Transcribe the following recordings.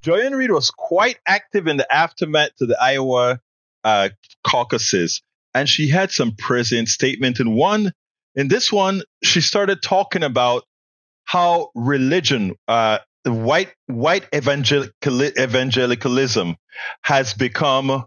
Joy-Ann Reid was quite active in the aftermath to the Iowa caucuses, and she had some prescient statement. In this one, she started talking about how religion, white evangelicalism, has become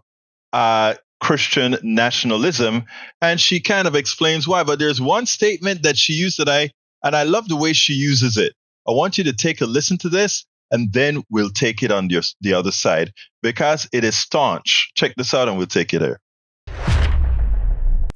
Christian nationalism, and she kind of explains why. But there's one statement that she used and I love the way she uses it. I want you to take a listen to this, and then we'll take it on the other side, because it is staunch. Check this out, and we'll take it there.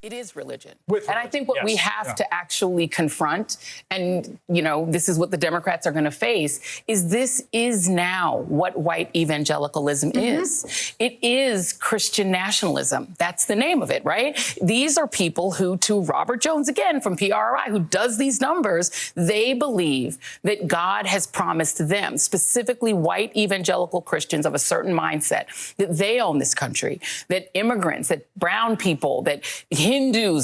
It is religion. And I think what we have to actually confront, and, this is what the Democrats are going to face, is this is now what white evangelicalism is. It is Christian nationalism. That's the name of it, right? These are people who, to Robert Jones, again, from PRI, who does these numbers, they believe that God has promised them, specifically white evangelical Christians of a certain mindset, that they own this country, that immigrants, that brown people, that Hindus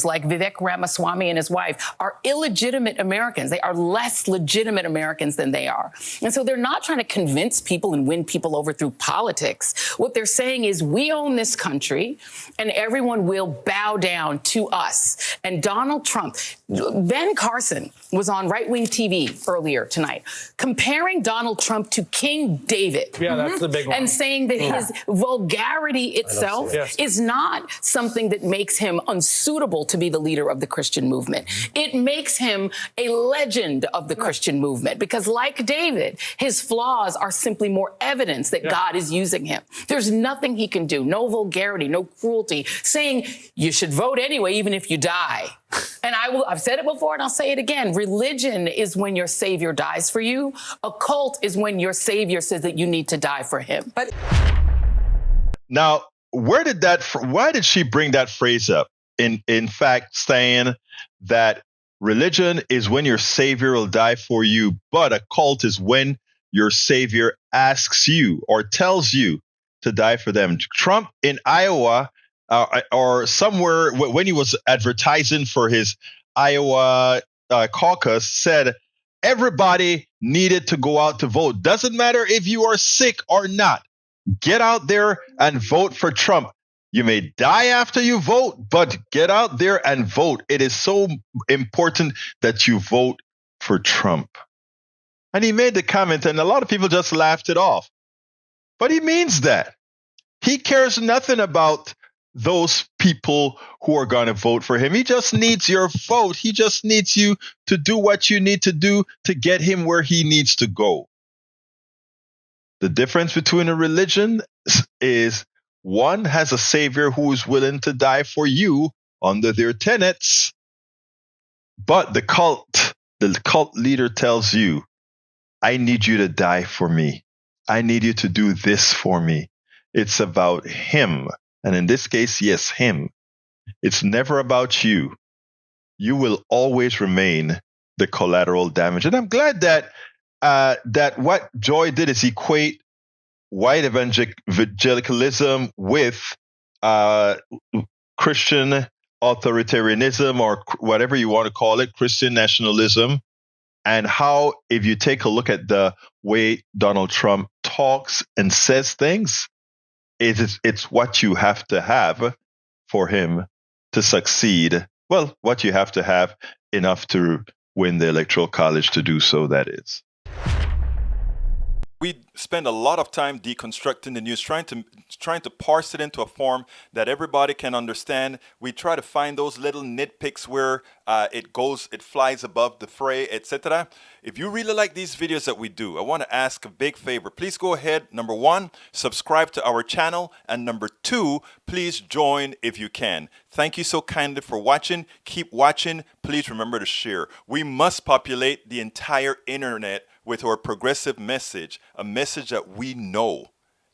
like Vivek Ramaswamy and his wife are illegitimate Americans. They are less legitimate Americans than they are. And so they're not trying to convince people and win people over through politics. What they're saying is, we own this country and everyone will bow down to us. And Donald Trump, Ben Carson was on right-wing TV earlier tonight, comparing Donald Trump to King David. Yeah, that's the big one. And saying that his vulgarity itself is not something that makes him unsuitable to be the leader of the Christian movement. It makes him a legend of the Christian movement, because like David, his flaws are simply more evidence that God is using him. There's nothing he can do, no vulgarity, no cruelty, saying you should vote anyway, even if you die. And I've said it before and I'll say it again. Religion is when your savior dies for you. A cult is when your savior says that you need to die for him. But now, why did she bring that phrase up? In fact, saying that religion is when your savior will die for you, but a cult is when your savior asks you or tells you to die for them. Trump in Iowa or somewhere when he was advertising for his Iowa caucus said everybody needed to go out to vote. Doesn't matter if you are sick or not. Get out there and vote for Trump. You may die after you vote, but get out there and vote. It is so important that you vote for Trump. And he made the comment, and a lot of people just laughed it off. But he means that. He cares nothing about those people who are going to vote for him. He just needs your vote. He just needs you to do what you need to do to get him where he needs to go. The difference between a religion is one has a savior who is willing to die for you under their tenets, but the cult leader tells you, I need you to die for me. I need you to do this for me. It's about him. And in this case, yes, him. It's never about you. You will always remain the collateral damage. And I'm glad that what Joy did is equate white evangelicalism with Christian authoritarianism, or whatever you want to call it, Christian nationalism, and how, if you take a look at the way Donald Trump talks and says things, it's what you have to have for him to succeed. Well, what you have to have enough to win the Electoral College to do so, that is. We spend a lot of time deconstructing the news, trying to parse it into a form that everybody can understand. We try to find those little nitpicks where it flies above the fray, etc. If you really like these videos that we do, I want to ask a big favor. Please go ahead. Number one, subscribe to our channel. And number two, please join if you can. Thank you so kindly for watching. Keep watching. Please remember to share. We must populate the entire internet with our progressive message, a message that we know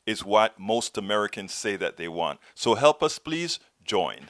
is what most Americans say that they want. So help us, please join.